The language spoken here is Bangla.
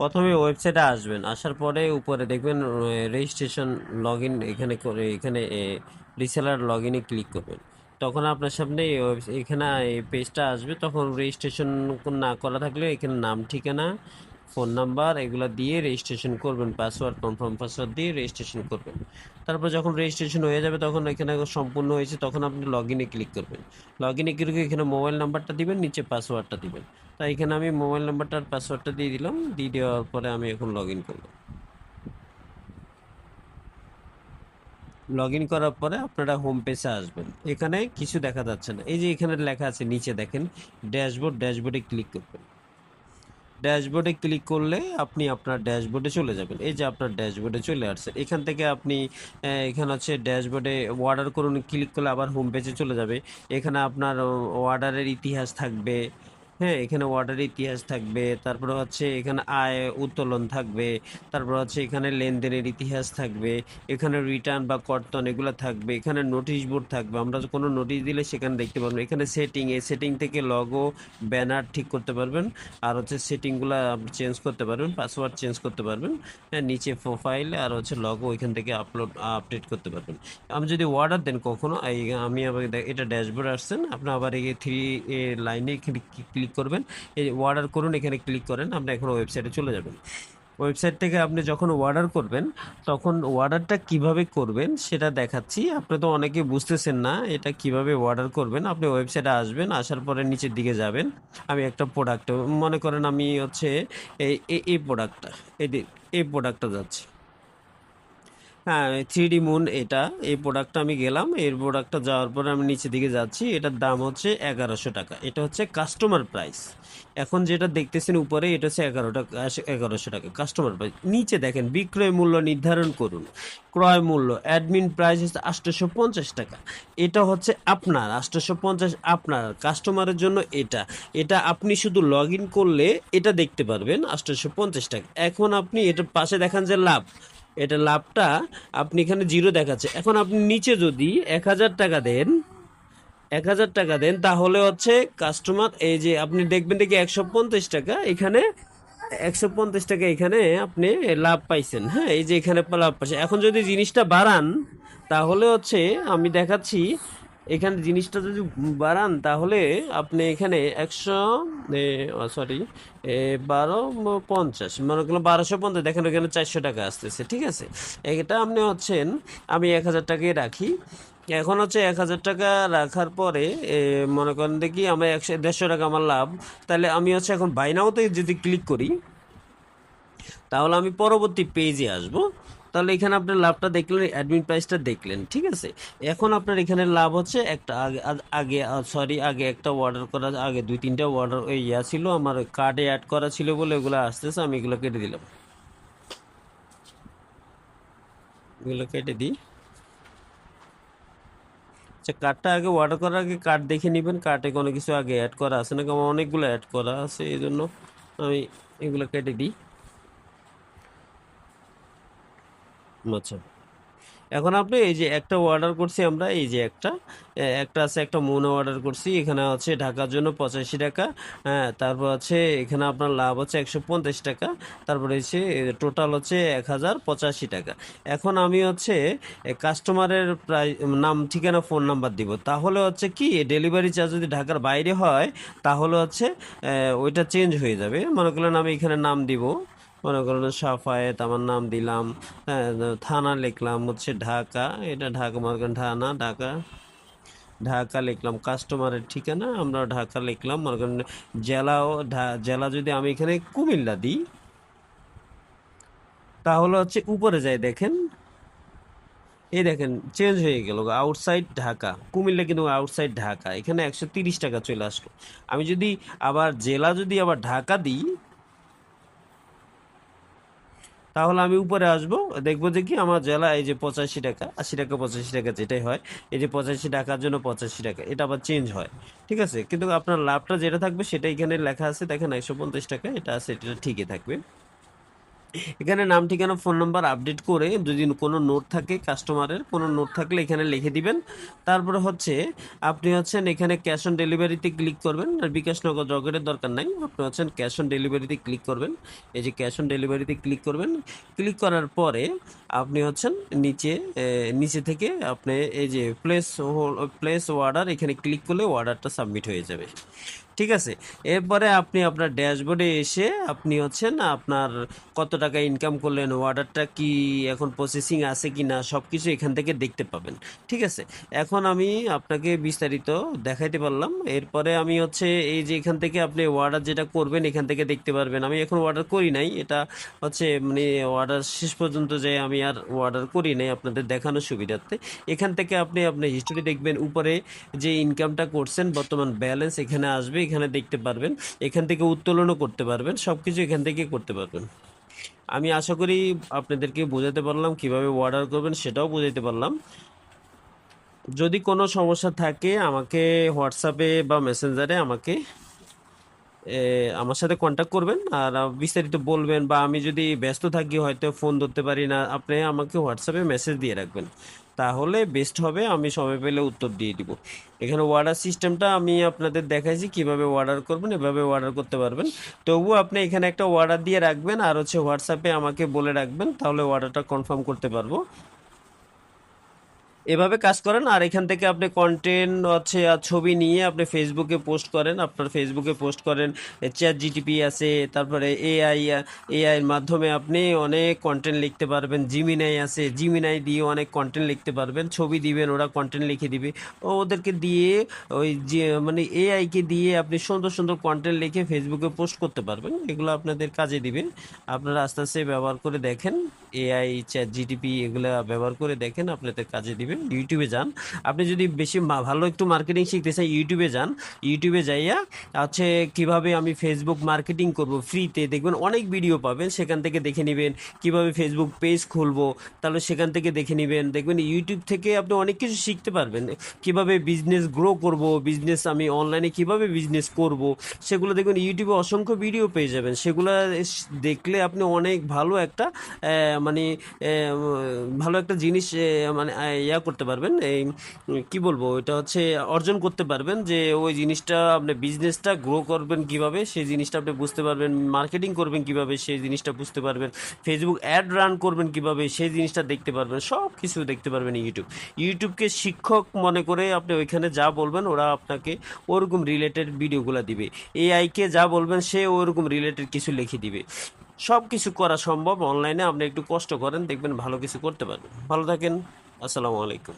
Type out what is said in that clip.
প্রথমে ওয়েবসাইটে আসবেন, আসার পরে উপরে দেখবেন রেজিস্ট্রেশন লগ ইন, এখানে করে এখানে রিসেলার লগ ইনে ক্লিক করবেন। তখন আপনার সামনে এখানে এই পেজটা আসবে। তখন রেজিস্ট্রেশন না করা থাকলে এখানে নাম, ঠিকানা, ফোন নাম্বার এগুলো দিয়ে রেজিস্ট্রেশন করবেন, পাসওয়ার্ড, কনফার্ম পাসওয়ার্ড দিয়ে রেজিস্ট্রেশন করবেন। তারপর যখন রেজিস্ট্রেশন হয়ে যাবে তখন এখানে সম্পূর্ণ হয়েছে, তখন আপনি লগ ইনে ক্লিক করবেন। লগ ইনে ক্লিক করে এখানে মোবাইল নাম্বারটা দিবেন, নিচে পাসওয়ার্ডটা দিবেন। তাই এখানে আমি মোবাইল নাম্বারটা আর পাসওয়ার্ডটা দিয়ে দিলাম। দিয়ে দেওয়ার পরে আমি এখন লগ ইন করলাম। লগ ইন করার পরে আপনারা হোম পেজে আসবেন। এখানে কিছু দেখা যাচ্ছে না, এই যে এখানে লেখা আছে নিচে দেখেন ড্যাশবোর্ড, ড্যাশবোর্ডে ক্লিক করবেন। ড্যাশবোর্ডে ক্লিক করলে আপনি আপনার ড্যাশবোর্ডে চলে যাবেন। এই যে আপনার ড্যাশবোর্ডে চলে আসছে। এখান থেকে আপনি এখানে হচ্ছে ড্যাশবোর্ডে অর্ডার করুন, ক্লিক করলে আবার হোম পেজে চলে যাবে। এখানে আপনার অর্ডারের ইতিহাস থাকবে। হ্যাঁ, এখানে অর্ডারের ইতিহাস থাকবে, তারপরে হচ্ছে এখানে আয় উত্তোলন থাকবে, তারপর হচ্ছে এখানে লেনদেনের ইতিহাস থাকবে, এখানে রিটার্ন বা কর্তন এগুলো থাকবে, এখানে নোটিশ বোর্ড থাকবে, আমরা কোনো নোটিশ দিলে সেখানে দেখতে পারবেন। এখানে সেটিং, এই সেটিং থেকে লগো, ব্যানার ঠিক করতে পারবেন। আর হচ্ছে সেটিংগুলো চেঞ্জ করতে পারবেন, পাসওয়ার্ড চেঞ্জ করতে পারবেন। হ্যাঁ, নিচে প্রোফাইল আর হচ্ছে লগো ওইখান থেকে আপডেট করতে পারবেন। আমি যদি অর্ডার দেন কখনো, আমি আবার এটা ড্যাশবোর্ড আসছেন, আপনি আবার এই থ্রি লাইনে ক্লিক করবেন। এই অর্ডার করুন এখানে ক্লিক করেন, আপনি এখন ওয়েবসাইটে চলে যাবেন। ওয়েবসাইট থেকে আপনি যখন অর্ডার করবেন তখন অর্ডারটা কিভাবে করবেন সেটা দেখাচ্ছি। আপনি তো অনেকে বুঝতেছেন না এটা কিভাবে অর্ডার করবেন। আপনি ওয়েবসাইটে আসবেন, আসার পরে নিচের দিকে যাবেন। আমি একটা প্রোডাক্ট মনে করেন, আমি হচ্ছে এই প্রোডাক্টটা, এই প্রোডাক্টটা যাচ্ছে। হ্যাঁ, 3D মুন এটা, এই প্রোডাক্টটা আমি গেলাম। এই প্রোডাক্টটা যাওয়ার পরে আমি নিচের দিকে যাচ্ছি। এটার দাম হচ্ছে 1100 টাকা। এটা হচ্ছে কাস্টমার প্রাইস। এখন যেটা দেখতেছেন উপরে, এটা হচ্ছে 1100 টাকা কাস্টমার প্রাইস। নিচে দেখেন বিক্রয় মূল্য নির্ধারণ করুন। ক্রয় মূল্য অ্যাডমিন প্রাইস হচ্ছে 850 টাকা। এটা হচ্ছে আপনার 850, আপনার কাস্টমারের জন্য এটা। এটা আপনি শুধু লগ ইন করলে এটা দেখতে পারবেন 850 টাকা। এখন আপনি এটার পাশে দেখান যে লাভ, এটা লাভটা আপনি এখানে জিরো দেখাচ্ছে। এখন আপনি নিচে যদি 1000 টাকা দেন, 1000 টাকা দেন, তাহলে হচ্ছে কাস্টমার, এই যে আপনি দেখবেন দেখি 150 টাকা এখানে, 150 টাকা এখানে আপনি লাভ পাইছেন। হ্যাঁ, এই যে এখানে লাভ পাইছেন। এখন যদি জিনিসটা বাড়ান তাহলে হচ্ছে আমি দেখাচ্ছি, এখানে জিনিসটা যদি বাড়ান তাহলে আপনি এখানে 1250, মনে করলাম 1250, দেখেন ওখানে 400 টাকা আসতেছে। ঠিক আছে, এটা আপনি হচ্ছেন, আমি 1000 টাকায় রাখি। এখন হচ্ছে 1000 টাকা রাখার পরে মনে করেন দেখি আমার 150 টাকা আমার লাভ। তাহলে আমি হচ্ছে এখন বাই নাওতে যদি ক্লিক করি তাহলে আমি পরবর্তী পেজে আসব। তাহলে এখানে আপনার লাভটা দেখলেন, অ্যাডমিন প্রাইসটা দেখলেন। ঠিক আছে, এখন আপনার এখানে লাভ হচ্ছে একটা আগে একটা অর্ডার করা, আগে 2-3টা অর্ডার ওই ছিল আমার কার্ডে অ্যাড করা ছিল বলে এগুলো আসতেছে। আমি এগুলো কেটে দিলাম, এগুলো কেটে দিই। আচ্ছা, কার্ডটা আগে অর্ডার করার আগে কার্ড দেখে নেবেন, কার্ডে কোনো কিছু আগে অ্যাড করা আছে নাকি। আমার অনেকগুলো অ্যাড করা আছে, এই জন্য আমি এগুলো কেটে দিই। আচ্ছা, এখন আপনি এই যে একটা অর্ডার করছি আমরা, এই যে একটা আছে, একটা মৌন অর্ডার করছি। এখানে হচ্ছে ঢাকার জন্য 85 টাকা। হ্যাঁ, তারপর হচ্ছে এখানে আপনার লাভ হচ্ছে 150 টাকা। তারপরে হচ্ছে টোটাল হচ্ছে 1085 টাকা। এখন আমি হচ্ছে কাস্টমারের প্রায় নাম, ঠিকানা, ফোন নাম্বার দিব। তাহলে হচ্ছে কি ডেলিভারি চার্জ যদি ঢাকার বাইরে হয় তাহলে হচ্ছে ওইটা চেঞ্জ হয়ে যাবে। মনে করলেন আমি এখানে নাম দিব, মনে করেন সাফায়েত, আমার নাম দিলাম। হ্যাঁ, থানা লিখলাম হচ্ছে ঢাকা, এটা ঢাকা, মনে করেন থানা ঢাকা, ঢাকা লিখলাম। কাস্টমারের ঠিকানা আমরা ঢাকা লিখলাম, মনে করেন জেলাও জেলা যদি আমি এখানে কুমিল্লা দিই তাহলে হচ্ছে উপরে যাই দেখেন, এই দেখেন চেঞ্জ হয়ে গেল, আউটসাইড ঢাকা কুমিল্লা, কিন্তু আউটসাইড ঢাকা এখানে 130 টাকা চলে আসলো। আমি যদি আবার জেলা যদি আবার ঢাকা দিই তাহলে আমি উপরে আসবো, দেখবো যে কি আমার জেলা, এই যে 85 টাকা, 80 টাকা, 85 টাকা যেটাই হয়, এই যে 85 টাকার জন্য 85 টাকা, এটা আবার চেঞ্জ হয়। ঠিক আছে, কিন্তু আপনার লাভটা যেটা থাকবে সেটা এখানে লেখা আছে দেখেন 150 টাকা, এটা আছে, এটা ঠিকই থাকবে। এখানে নাম ঠিকানা ফোন নাম্বার আপডেট করে যদি কোনো নোট থাকে, কাস্টমারের কোনো নোট থাকলে এখানে লিখে দিবেন। তারপরে হচ্ছে আপনি হচ্ছেন এখানে ক্যাশ অন ডেলিভারিতে ক্লিক করবেন, আর বিকাশ নগদ রকেটের দরকার নাই, আপনি হচ্ছেন ক্যাশ অন ডেলিভারিতে ক্লিক করবেন। এই যে ক্যাশ অন ডেলিভারিতে ক্লিক করবেন, ক্লিক করার পরে আপনি হচ্ছেন নিচে নিচে থেকে আপনি এই যে প্লেস অর্ডার এখানে ক্লিক করলে অর্ডারটা সাবমিট হয়ে যাবে। ঠিক আছে, এরপরে আপনি আপনার ড্যাশবোর্ডে এসে আপনি হচ্ছেন আপনার কত টাকা ইনকাম করলেন, অর্ডারটা কি এখন প্রসেসিং আছে কি না, সব কিছু এখান থেকে দেখতে পাবেন। ঠিক আছে, এখন আমি আপনাকে বিস্তারিত দেখাইতে পারলাম। এরপরে আমি হচ্ছে এই যে এখান থেকে আপনি অর্ডার যেটা করবেন এখান থেকে দেখতে পারবেন। আমি এখন অর্ডার করি নাই, এটা হচ্ছে মানে অর্ডার শেষ পর্যন্ত যে আমি আর অর্ডার করি নাই আপনাদের দেখানোর সুবিধার্থে। এখান থেকে আপনি আপনার হিস্টোরি দেখবেন, উপরে যে ইনকামটা করছেন বর্তমান ব্যালেন্স এখানে আসবে, এখানে দেখতে পারবেন, এখান থেকে উত্তোলনও করতে পারবেন, সব কিছু এখান থেকে করতে পারবেন। আমি আশা করি আপনাদেরকে বোঝাতে পারলাম, কিভাবে অর্ডার করবেন সেটাও বোঝাতে পারলাম। যদি কোনো সমস্যা থাকে আমাকে হোয়াটসঅ্যাপে বা মেসেঞ্জারে আমার সাথে কন্ট্যাক্ট করবেন, আর বিস্তারিত বলবেন, বা আমি যদি ব্যস্ত থাকি হয়তো ফোন ধরতে পারি না, আপনি আমাকে হোয়াটসঅ্যাপে মেসেজ দিয়ে রাখবেন, তাহলে বেস্ট হবে, আমি সময় পেলে উত্তর দিয়ে দিব। এখানে অর্ডার সিস্টেমটা আমি আপনাদের দেখাইছি কিভাবে অর্ডার করবেন, এভাবে অর্ডার করতে পারবেন। তবুও আপনি এখানে একটা অর্ডার দিয়ে রাখবেন, আর হচ্ছে হোয়াটসঅ্যাপে আমাকে বলে রাখবেন, তাহলে অর্ডারটা কনফার্ম করতে পারবো। এভাবে কাজ করেন, আর এখান থেকে আপনি কন্টেন্ট হচ্ছে আর ছবি নিয়ে আপনি ফেসবুকে পোস্ট করেন, আপনার ফেসবুকে পোস্ট করেন। চ্যাট জিটিপি আছে, তারপরে এআইয়ের মাধ্যমে আপনি অনেক কন্টেন্ট লিখতে পারবেন। জিমিনাই আছে, জিমিনাই দিয়ে অনেক কন্টেন্ট লিখতে পারবেন, ছবি দিবেন ওরা কন্টেন্ট লিখে দিবে। ওদেরকে দিয়ে ওই যে মানে এআইকে দিয়ে আপনি সুন্দর সুন্দর কন্টেন্ট লিখে ফেসবুকে পোস্ট করতে পারবেন, এগুলো আপনাদের কাজে দিবে। আপনারা আস্তে আস্তে ব্যবহার করে দেখেন, এআই চ্যাট জিটিপি এগুলা ব্যবহার করে দেখেন, আপনাদের কাজে দিবে। ইউটিউবে যান, আপনি যদি বেশি ভালো একটু মার্কেটিং শিখতে চান ইউটিউবে যান, ইউটিউবে যাইয়া আছে কিভাবে আমি ফেসবুক মার্কেটিং করব ফ্রিতে, দেখবেন অনেক ভিডিও পাবেন, সেখান থেকে দেখে নেবেন। কিভাবে ফেসবুক পেজ খুলবো, তাহলে সেখান থেকে দেখে নেবেন, দেখবেন ইউটিউব থেকে আপনি অনেক কিছু শিখতে পারবেন। কিভাবে বিজনেস গ্রো করব, বিজনেস আমি অনলাইনে কিভাবে বিজনেস করব, সেগুলো দেখবেন ইউটিউবে অসংখ্য ভিডিও পেয়ে যাবেন। সেগুলো দেখলে আপনি অনেক ভালো একটা মানে ভালো একটা জিনিস মানে ইয়া করতে পারবেন, এই কি বলবো, এটা হচ্ছে অর্জন করতে পারবেন, যে ওই জিনিসটা আপনি বিজনেসটা গ্রো করবেন কিভাবে সেই জিনিসটা আপনি বুঝতে পারবেন, মার্কেটিং করবেন কিভাবে সেই জিনিসটা বুঝতে পারবেন, ফেসবুক অ্যাড রান করবেন কিভাবে সেই জিনিসটা দেখতে পারবেন, সব কিছু দেখতে পারবেন। ইউটিউবকে শিক্ষক মনে করে আপনি ওইখানে যা বলবেন ওরা আপনাকে ওরকম রিলেটেড ভিডিওগুলো দিবে। এআইকে যা বলবেন সে ওরকম রিলেটেড কিছু লিখে দিবে। সব কিছু করা সম্ভব অনলাইনে, আপনি একটু কষ্ট করেন, দেখবেন ভালো কিছু করতে পারবেন। ভালো থাকেন, আসসালামু আলাইকুম।